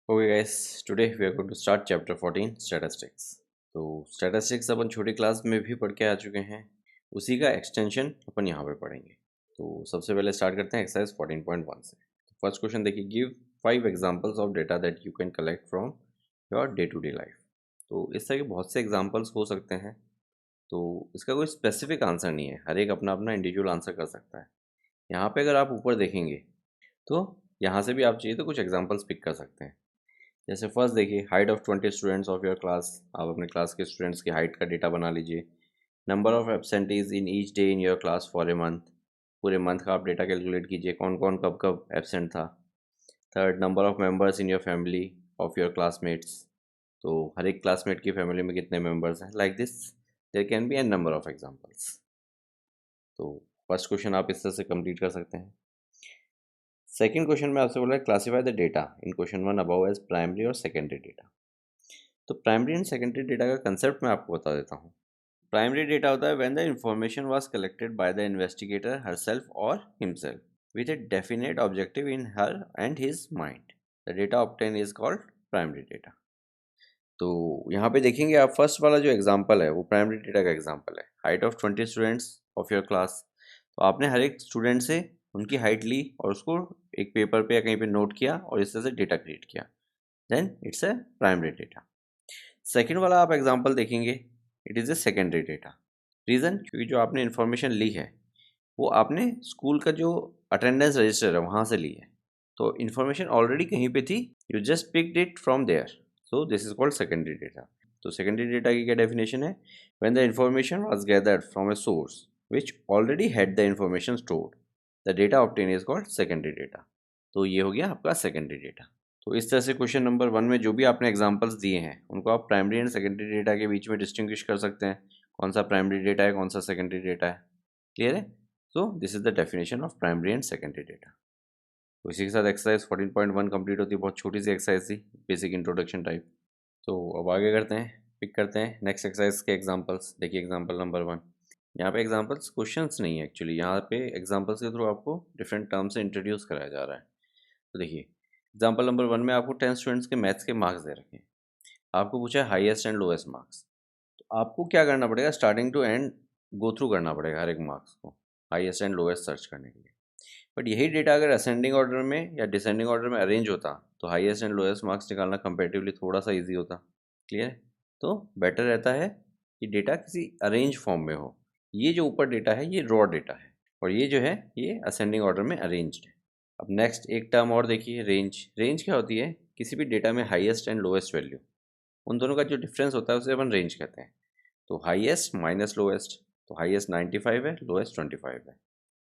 Okay guys, today we are going to start chapter 14 statistics. तो statistics अपन छोटी class में भी पढ़ के आ चुके हैं, उसी का एक्सटेंशन अपन यहाँ पे पढ़ेंगे। तो सबसे पहले स्टार्ट करते हैं एक्सरसाइज 14.1 से। तो फर्स्ट क्वेश्चन देखिए, give 5 examples of data that you can collect from your day to day life. तो इस तरह के बहुत से एग्जांपल्स हो सकते हैं, तो इसका कोई स्पेसिफिक आंसर नहीं है, हर एक अपना अपना इंडिविजुअल आंसर कर सकता है। यहाँ पे अगर आप ऊपर देखेंगे तो यहाँ से भी आप चाहिए तो कुछ एग्जांपल्स पिक कर सकते हैं। जैसे फर्स्ट देखिए, height of 20 students of your class. आप अपने क्लास के स्टूडेंट्स की हाइट का डेटा बना लीजिए। Number of absentees in each day in your class for a month. पूरे मंथ का आप डेटा कैलकुलेट कीजिए, कौन कौन कब कब एबसेंट था। Third, number of members in your family of your classmates. तो हर एक क्लासमेट की फैमिली में कितने मेंबर्स हैं, like this there can be an number of examples. तो फर्स्ट क्वेश्चन आप इस तरह से कंप्लीट कर सकते हैं। सेकंड क्वेश्चन में आपसे बोला है classify the data in question 1 above as primary और सेकेंडरी डेटा। तो प्राइमरी एंड सेकेंडरी डेटा का कंसेप्ट मैं आपको बता देता हूँ। प्राइमरी डेटा होता है when the information was collected by the investigator herself और himself with a definite objective in her and his mind. The data obtain is called primary data. तो यहाँ पे देखेंगे आप, फर्स्ट वाला जो एग्जांपल है वो प्राइमरी डेटा का एग्जांपल है। Height of 20 students of your class. तो आपने हर एक स्टूडेंट से उनकी हाइट ली और उसको एक पेपर पे या कहीं पे नोट किया और इस तरह से डेटा क्रिएट किया, then it's a primary data. Second वाला आप एग्जाम्पल देखेंगे, it is a secondary data. Reason, क्योंकि जो आपने इन्फॉर्मेशन ली है वो आपने स्कूल का जो अटेंडेंस रजिस्टर है वहाँ से ली है। तो इन्फॉर्मेशन ऑलरेडी कहीं पे थी, you just picked it from there, so this is called secondary data. तो सेकेंडरी डेटा की क्या डेफिनेशन है? When the information was gathered from a source which already had the information stored, the data obtain is called secondary data. तो ये हो गया आपका secondary data. तो इस तरह से क्वेश्चन नंबर 1 में जो भी आपने एग्जांपल्स दिए हैं उनको आप प्राइमरी एंड सेकेंडरी डेटा के बीच में डिस्टिंग्विश कर सकते हैं, कौन सा प्राइमरी डेटा है कौन सा सेकेंडरी डेटा है। क्लियर है? सो this is the definition of primary and secondary data. तो इसी के साथ एक्सरसाइज 14.1 कंप्लीट होती है। बहुत छोटी सी एक्सरसाइज थी, बेसिक इंट्रोडक्शन टाइप। तो अब आगे करते हैं, पिक करते हैं नेक्स्ट एक्सरसाइज के एग्जांपल्स। देखिए एग्जांपल नंबर 1। यहाँ पे एग्जांपल्स क्वेश्चंस नहीं है एक्चुअली, यहाँ पे एग्जांपल्स के थ्रू आपको डिफरेंट टर्म से इंट्रोड्यूस कराया जा रहा है। तो देखिए एग्जांपल नंबर 1 में आपको 10 स्टूडेंट्स के मैथ्स के मार्क्स दे रखे हैं। आपको पूछा है हाईएस्ट एंड लोएस्ट मार्क्स। तो आपको क्या करना पड़ेगा, starting to end go through करना पड़ेगा हर एक मार्क्स को, हाईएस्ट एंड लोएस्ट सर्च करने के लिए। बट यही डेटा अगर असेंडिंग ऑर्डर में या डिसेंडिंग ऑर्डर में अरेंज होता तो हाईएस्ट एंड लोएस्ट मार्क्स निकालना कंपेरेटिवली थोड़ा सा इजी होता। क्लियर है? तो बेटर रहता है कि डेटा किसी अरेंज फॉर्म में हो। ये जो ऊपर डेटा है ये रॉ डेटा है और ये जो है ये असेंडिंग ऑर्डर में अरेंज्ड है। अब नेक्स्ट एक टर्म और देखिए, रेंज। रेंज क्या होती है? किसी भी डेटा में हाईएस्ट एंड लोएस्ट वैल्यू, उन दोनों का जो डिफरेंस होता है उसे अपन रेंज कहते हैं। तो हाईएस्ट माइनस लोएस्ट, तो हाईएस्ट 95 है, लोएस्ट 25 है,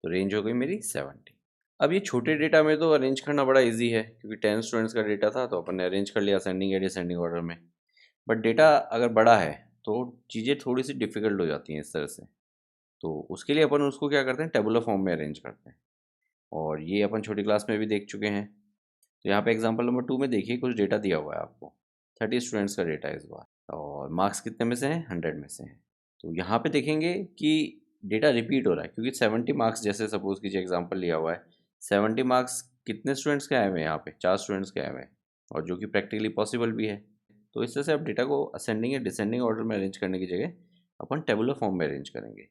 तो रेंज हो गई मेरी 70। अब ये छोटे डेटा में तो अरेंज करना बड़ा इजी है, क्योंकि 10 स्टूडेंट्स का डेटा था तो अपन ने अरेंज कर लिया असेंडिंग या डिसेंडिंग ऑर्डर में। बट डेटा अगर बड़ा है तो चीज़ें थोड़ी सी डिफिकल्ट हो जाती हैं इस तरह से। तो उसके लिए अपन उसको क्या करते हैं, टेबुलर फॉर्म में अरेंज करते हैं, और ये अपन छोटी क्लास में भी देख चुके हैं। तो यहाँ पे एग्जांपल नंबर 2 में देखिए कुछ डेटा दिया हुआ है आपको। 30 स्टूडेंट्स का डेटा है इस बार, और मार्क्स कितने में से हैं, 100 में से हैं। तो यहाँ पे देखेंगे कि डेटा रिपीट हो रहा है, क्योंकि 70 मार्क्स जैसे सपोज कीजिए एग्जांपल लिया हुआ है। 70 मार्क्स कितने स्टूडेंट्स के आए हुए हैं, यहाँ पे 4 स्टूडेंट्स के आए हुए हैं, और जो कि प्रैक्टिकली पॉसिबल भी है। तो इस तरह से आप डेटा को असेंडिंग या डिसेंडिंग ऑर्डर में अरेंज करने की जगह अपन टेबुलर फॉर्म में अरेंज करेंगे।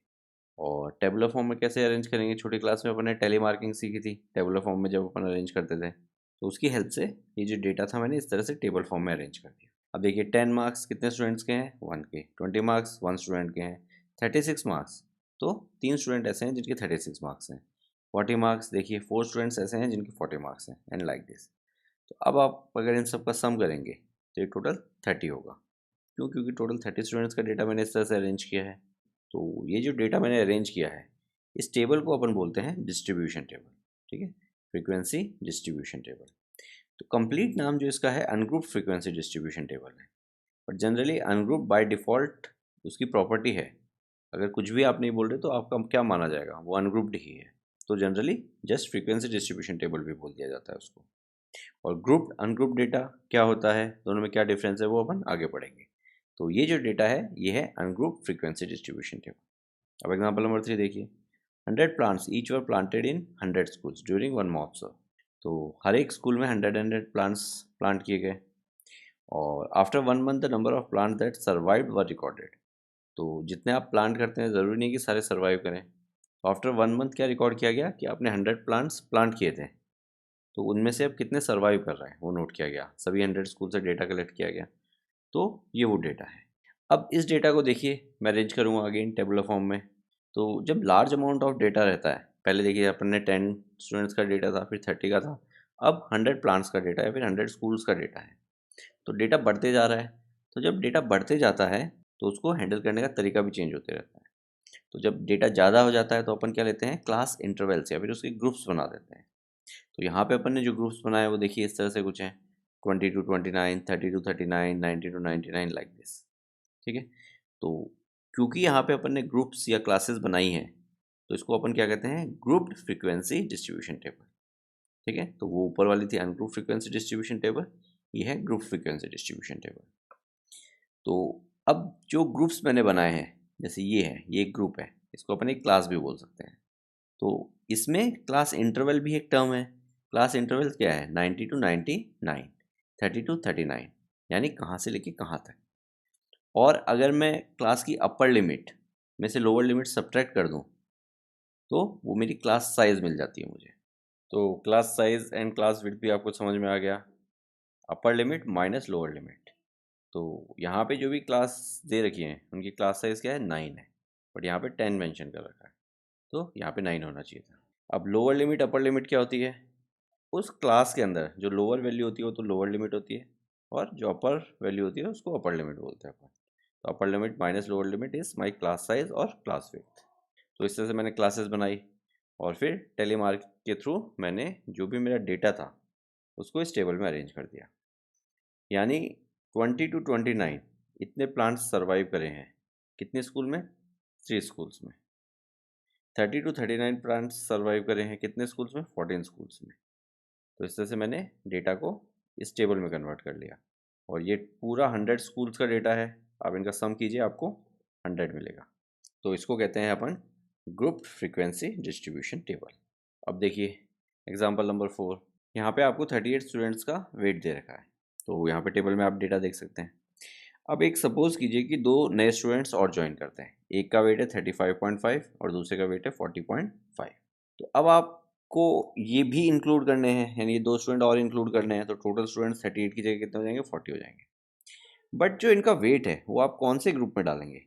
और टेबुलर फॉर्म में कैसे अरेंज करेंगे, छोटी क्लास में अपन ने टेली मार्किंग सीखी थी टेबुलर फॉर्म में जब अपन अरेंज करते थे। तो उसकी हेल्प से ये जो डेटा था मैंने इस तरह से टेबल फॉर्म में अरेंज कर दिया। अब देखिए 10 मार्क्स कितने स्टूडेंट्स के हैं, 1 के। 20 मार्क्स 1 स्टूडेंट के हैं। 36 मार्क्स, तो 3 स्टूडेंट ऐसे हैं जिनके 36 मार्क्स हैं। 40 मार्क्स देखिए 4 स्टूडेंट्स ऐसे हैं जिनके 40 मार्क्स हैं, एंड लाइक दिस। तो अब आप अगर इन सब का सम करेंगे तो ये टोटल 30 होगा। क्यों? क्योंकि टोटल 30 स्टूडेंट्स का डेटा मैंने इस तरह से अरेंज किया है। तो ये जो डेटा मैंने अरेंज किया है, इस टेबल को अपन बोलते हैं डिस्ट्रीब्यूशन टेबल। ठीक है, फ्रीक्वेंसी डिस्ट्रीब्यूशन टेबल। तो कंप्लीट नाम जो इसका है अनग्रुप फ्रीक्वेंसी डिस्ट्रीब्यूशन टेबल है। But generally ungroup by default उसकी प्रॉपर्टी है, अगर कुछ भी आप नहीं बोल रहे तो आपका क्या माना जाएगा, वो अनग्रुप्ड ही है। तो generally just frequency distribution table भी बोल दिया जाता है उसको। और ग्रुप्ड अनग्रुप्ड डेटा क्या होता है, दोनों में क्या डिफरेंस है, वो अपन आगे पढ़ेंगे। तो ये जो डेटा है ये है अनग्रुप फ्रीक्वेंसी डिस्ट्रीब्यूशन टेबल। अब एग्जांपल नंबर 3 देखिए, 100 plants each were planted in 100 schools during one महोत्सव। तो हर एक स्कूल में 100 प्लांट्स प्लांट किए गए। और after 1 month the number of plant that survived were recorded. तो जितने आप प्लांट करते हैं ज़रूरी नहीं कि सारे सर्वाइव करें। तो आफ्टर 1 मंथ क्या रिकॉर्ड किया गया कि आपने 100 प्लांट्स प्लांट किए थे, तो उनमें से अब कितने सर्वाइव कर रहे हैं वो नोट किया गया। सभी 100 स्कूल से डेटा कलेक्ट किया गया। तो ये वो डेटा है। अब इस डेटा को देखिए, मैं अरेंज करूँगा अगेन टेबुलर फॉर्म में। तो जब लार्ज अमाउंट ऑफ डेटा रहता है, पहले देखिए अपन ने 10 स्टूडेंट्स का डेटा था, फिर 30 का था, अब 100 प्लांट्स का डेटा है, फिर 100 स्कूल्स का डेटा है। तो डेटा बढ़ते जा रहा है। तो जब डेटा बढ़ते जाता है तो उसको हैंडल करने का तरीका भी चेंज होते रहता है। तो जब डेटा ज़्यादा हो जाता है तो अपन क्या लेते हैं, क्लास इंटरवल्स या फिर उसके ग्रुप्स बना देते हैं। तो यहाँ पे अपन ने जो ग्रुप्स बनाए वो देखिए इस तरह से कुछ हैं, 20 to 29, 30 to 39, 90 to 99 like this. ठीक है। तो क्योंकि यहाँ पे अपन ने ग्रुप्स या क्लासेस बनाई हैं, तो इसको अपन क्या कहते हैं, ग्रुप्ड फ्रीक्वेंसी डिस्ट्रीब्यूशन टेबल। ठीक है। तो वो ऊपर वाली थी अनग्रुप फ्रीक्वेंसी डिस्ट्रीब्यूशन टेबल, ये है ग्रुप फ्रीक्वेंसी डिस्ट्रीब्यूशन टेबल। तो अब जो ग्रुप्स मैंने बनाए हैं, जैसे ये है, ये एक ग्रुप है, इसको अपन एक क्लास भी बोल सकते हैं। तो इसमें क्लास इंटरवल भी एक टर्म है। क्लास इंटरवल क्या है, 90 to 99, 30 to 39, यानी कहाँ से लेके कहाँ तक। और अगर मैं क्लास की अपर लिमिट में से लोअर लिमिट सब्ट्रैक्ट कर दूँ तो वो मेरी क्लास साइज़ मिल जाती है मुझे। तो class size and class width भी आपको समझ में आ गया, upper limit minus lower limit. तो यहाँ पे जो भी क्लास दे रखी हैं उनकी क्लास साइज़ क्या है, 9 है, बट यहाँ पे 10 मेंशन कर रखा है, तो यहाँ पे 9 होना चाहिए था। अब लोअर लिमिट अपर लिमिट क्या होती है, उस क्लास के अंदर जो लोअर वैल्यू होती है वो तो लोअर लिमिट होती है, और जो अपर वैल्यू होती है उसको अपर लिमिट बोलते हैं अपन। तो upper limit minus lower limit is my class size और क्लास विड्थ। तो इस तरह से मैंने क्लासेस बनाई और फिर टेलीमार्क के थ्रू मैंने जो भी मेरा डेटा था उसको इस टेबल में अरेंज कर दिया। यानी 20 to 29 इतने प्लांट्स सर्वाइव करे हैं, कितने स्कूल में, 3 स्कूल्स में। 30 to 39 प्लांट्स सर्वाइव करे हैं कितने स्कूल्स में, 14 स्कूल्स में। तो इस तरह से मैंने डेटा को इस टेबल में कन्वर्ट कर लिया, और ये पूरा 100 स्कूल्स का डेटा है। आप इनका सम कीजिए, आपको 100 मिलेगा। तो इसको कहते हैं अपन ग्रुप फ्रीक्वेंसी डिस्ट्रीब्यूशन टेबल। अब देखिए एग्जांपल नंबर 4, यहाँ पे आपको 38 स्टूडेंट्स का वेट दे रखा है। तो यहाँ पे टेबल में आप डेटा देख सकते हैं। अब एक सपोज कीजिए कि 2 नए स्टूडेंट्स और ज्वाइन करते हैं, एक का वेट है 35.5 और दूसरे का वेट है 40.5। तो अब आपको ये भी इंक्लूड करने हैं, यानी ये 2 स्टूडेंट और इंक्लूड करने हैं, तो टोटल स्टूडेंट्स 38 की जगह कितने हो जाएंगे, 40 हो जाएंगे। बट जो इनका वेट है वो आप कौन से ग्रुप में डालेंगे,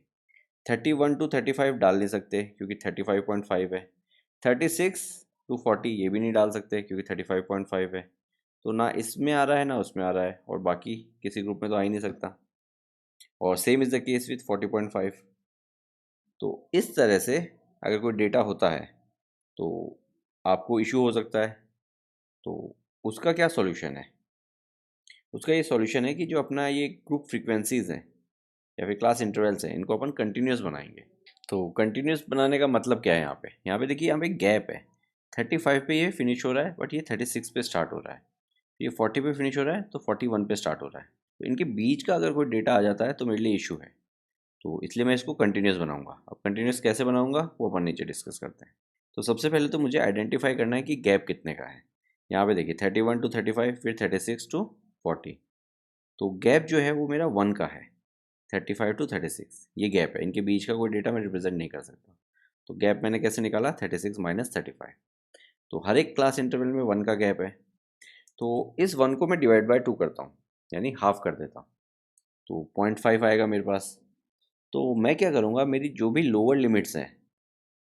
31 to 35 डाल नहीं सकते क्योंकि 35.5 है। 36 to 40 ये भी नहीं डाल सकते क्योंकि 35.5 है। तो ना इसमें आ रहा है ना उसमें आ रहा है, और बाकी किसी ग्रुप में तो आ ही नहीं सकता। और same is the case with 40.5। तो इस तरह से अगर कोई डेटा होता है तो आपको इशू हो सकता है। तो उसका क्या सॉल्यूशन है, उसका ये सॉल्यूशन है कि जो अपना ये ग्रुप फ्रीक्वेंसीज़ हैं या फिर क्लास इंटरवल्स हैं, इनको अपन कंटिन्यूस बनाएंगे। तो कंटिन्यूस बनाने का मतलब क्या है, यहाँ पे देखिए, यहाँ पे गैप है। 35 पे ये फिनिश हो रहा है, बट ये 36 पे स्टार्ट हो रहा है। ये 40 पे फिनिश हो रहा है तो 41 पे स्टार्ट हो रहा है। तो इनके बीच का अगर कोई डेटा आ जाता है तो मेरे लिए इशू है। तो इसलिए मैं इसको कंटिन्यूस बनाऊंगा। अब कंटिन्यूस कैसे बनाऊंगा वो अपन नीचे डिस्कस करते हैं। तो सबसे पहले तो मुझे आइडेंटिफाई करना है कि गैप कितने का है। यहाँ पे देखिए 31 to 35, फिर 36 to 40। तो गैप जो है वो मेरा 1 का है। 35 to 36 ये गैप है, इनके बीच का कोई डेटा मैं रिप्रेजेंट नहीं कर सकता। तो गैप मैंने कैसे निकाला, 36 माइनस 35। तो हर एक क्लास इंटरवल में 1 का गैप है। तो इस 1 को मैं डिवाइड बाय 2 करता हूँ, यानी हाफ कर देता हूँ, तो 0.5 आएगा मेरे पास। तो मैं क्या करूँगा, मेरी जो भी लोअर लिमिट्स हैं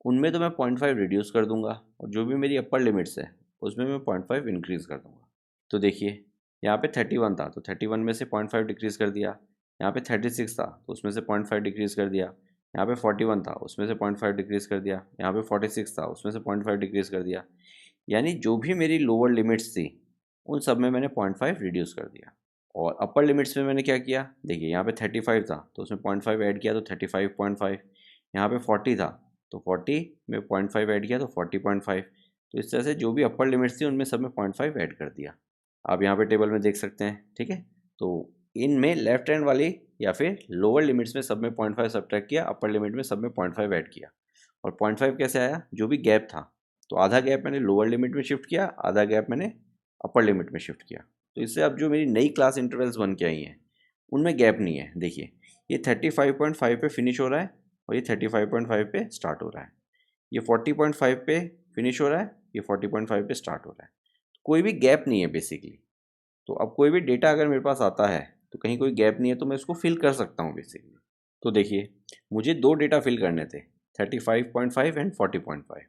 उनमें तो मैं 0.5 रिड्यूस कर दूंगा, और जो भी मेरी अपर लिमिट्स है उसमें मैं 0.5 इंक्रीज़ कर दूंगा। तो देखिए यहाँ पे 31 था तो 31 में से 0.5 डिक्रीज़ कर दिया। यहाँ पे 36 था तो उसमें से 0.5 डिक्रीज़ कर दिया। यहाँ पे 41 था उसमें से 0.5 डिक्रीज़ कर दिया। यहाँ पे 46 था उसमें से 0.5 डिक्रीज़ कर दिया। यानी जो भी मेरी लोअर लिमिट्स थी उन सब में मैंने 0.5 रिड्यूस कर दिया। और अपर लिमिट्स में मैंने क्या किया, देखिए यहाँ पे 35 था तो उसमें 0.5 ऐड किया तो 35.5। यहाँ पे 40 था तो 40 में 0.5 ऐड किया तो 40.5। तो इस तरह से जो भी अपर लिमिट्स थी उनमें सब में 0.5 ऐड कर दिया। आप यहाँ पे टेबल में देख सकते हैं, ठीक है। तो इनमें लेफ्ट हैंड वाली या फिर लोअर लिमिट्स में सब में 0.5 सब्ट्रैक्ट किया, अपर लिमिट में सब में 0.5 ऐड किया। और 0.5 कैसे आया, जो भी गैप था तो आधा गैप मैंने लोअर लिमिट में शिफ्ट किया, आधा गैप मैंने अपर लिमिट में शिफ्ट किया। तो इससे अब जो मेरी नई क्लास इंटरवल्स बन के आई हैं उनमें गैप नहीं है। देखिए ये 35.5 पे फिनिश हो रहा है और ये 35.5 पे स्टार्ट हो रहा है, ये 40.5 पे फिनिश हो रहा है, ये 40.5 पे स्टार्ट हो रहा है। कोई भी गैप नहीं है बेसिकली। तो अब कोई भी डेटा अगर मेरे पास आता है तो कहीं कोई गैप नहीं है तो मैं उसको फिल कर सकता हूँ बेसिकली। तो देखिए मुझे दो डेटा फिल करने थे, 35.5 एंड 40.5।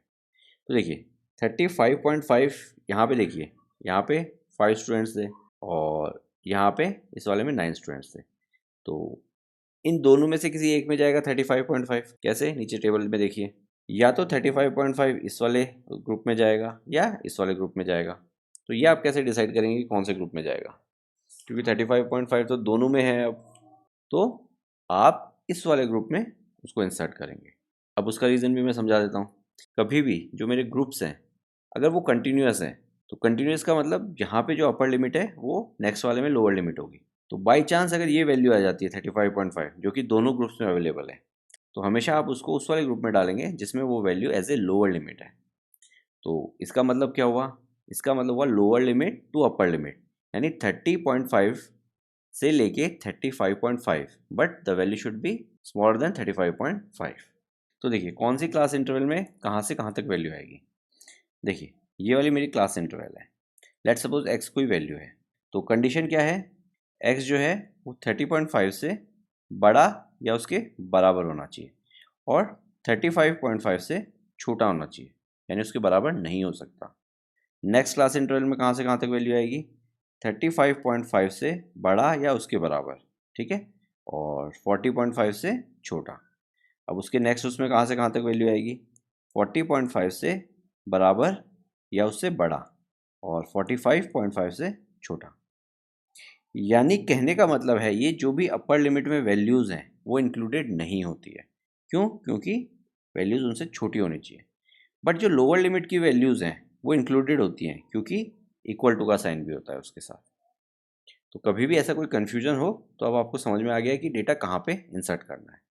तो देखिए 35.5 यहाँ पे देखिए, यहाँ पे 5 स्टूडेंट्स थे और यहाँ पे इस वाले में 9 स्टूडेंट्स थे। तो इन दोनों में से किसी एक में जाएगा 35.5। कैसे? नीचे टेबल में देखिए, या तो 35.5 इस वाले ग्रुप में जाएगा या इस वाले ग्रुप में जाएगा। तो ये आप कैसे डिसाइड करेंगे कि कौन से ग्रुप में जाएगा, क्योंकि 35.5 तो दोनों में है। अब तो आप इस वाले ग्रुप में उसको इंसर्ट करेंगे। अब उसका रीज़न भी मैं समझा देता हूँ। कभी भी जो मेरे ग्रुप्स हैं अगर वो कंटिन्यूअस हैं तो कंटिन्यूअस का मतलब यहाँ पे जो अपर लिमिट है वो नेक्स्ट वाले में लोअर लिमिट होगी। तो बाई चांस अगर ये वैल्यू आ जाती है 35.5 जो कि दोनों ग्रुप्स में अवेलेबल है, तो हमेशा आप उसको उस वाले ग्रुप में डालेंगे जिसमें वो value as a lower limit है। तो इसका मतलब क्या हुआ? इसका मतलब हुआ lower limit to upper limit, यानी 30.5 से लेके 35.5, but the value should be smaller than 35.5। तो देखिए कौन सी क्लास इंटरवल में कहाँ से कहाँ तक वैल्यू आएगी। देखिए ये वाली मेरी क्लास इंटरवल है। लेट्स सपोज एक्स कोई वैल्यू है, तो कंडीशन क्या है? एक्स जो है वो 30.5 से बड़ा या उसके बराबर होना चाहिए और 35.5 से छोटा होना चाहिए, यानी उसके बराबर नहीं हो सकता। नेक्स्ट क्लास इंटरवल में कहाँ से कहाँ तक वैल्यू आएगी? 35.5 से बड़ा या उसके बराबर, ठीक है, और 40.5 से छोटा। अब उसके नेक्स्ट उसमें कहाँ से कहाँ तक वैल्यू आएगी? 40.5 से बराबर या उससे बड़ा और 45.5 से छोटा। यानी कहने का मतलब है ये जो भी अपर लिमिट में वैल्यूज़ हैं वो इंक्लूडेड नहीं होती है। क्यों? क्योंकि वैल्यूज़ उनसे छोटी होनी चाहिए। बट जो लोअर लिमिट की वैल्यूज़ हैं वो इंक्लूडेड होती हैं क्योंकि इक्वल टू का साइन भी होता है उसके साथ। तो कभी भी ऐसा कोई कन्फ्यूजन हो तो अब आपको समझ में आ गया कि डेटा कहाँ पे इंसर्ट करना है।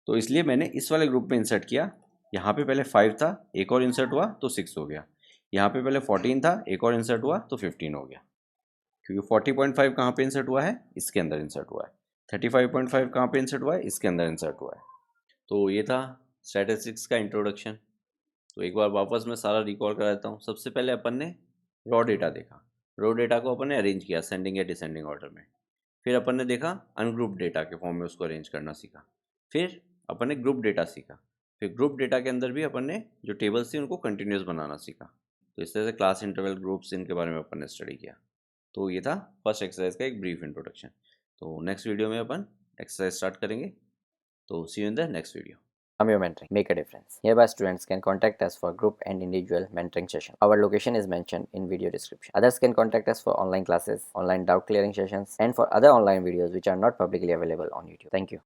तो इसलिए मैंने इस वाले ग्रुप में इंसर्ट किया। यहाँ पे पहले 5 था, एक और इंसर्ट हुआ तो 6 हो गया। यहाँ पे पहले 14 था, एक और इंसर्ट हुआ तो 15 हो गया। क्योंकि 40.5 कहाँ पे इंसर्ट हुआ है? इसके अंदर इंसर्ट हुआ है। 35.5 कहाँ पे इंसर्ट हुआ है? इसके अंदर इंसर्ट हुआ है। तो ये था स्टैटिस्टिक्स का इंट्रोडक्शन। तो एक बार वापस मैं सारा रिकॉल करा देता हूँ। सबसे पहले अपन ने रॉ डेटा देखा। रॉ डेटा को अपन ने अरेंज किया असेंडिंग या डिसेंडिंग ऑर्डर में। फिर अपन ने देखा अनग्रुप डेटा के फॉर्म में उसको अरेंज करना सीखा। फिर अपन ने ग्रुप डेटा सीखा। फिर ग्रुप डेटा के अंदर भी अपन ने जो टेबल्स थी उनको कंटिन्यूस बनाना सीखा। तो इस तरह से क्लास इंटरवल ग्रुप्स इनके बारे में अपन ने स्टडी किया। तो ये था फर्स्ट एक्सरसाइज का एक ब्रीफ इंट्रोडक्शन। तो नेक्स्ट वीडियो में अपन एक्सरसाइज स्टार्ट करेंगे। तो see you in the next video. Your mentoring. Make a difference. Hereby, students can contact us for group and individual mentoring session. Our location is mentioned in video description. Others can contact us for online classes, online doubt clearing sessions, and for other online videos which are not publicly available on YouTube. Thank you.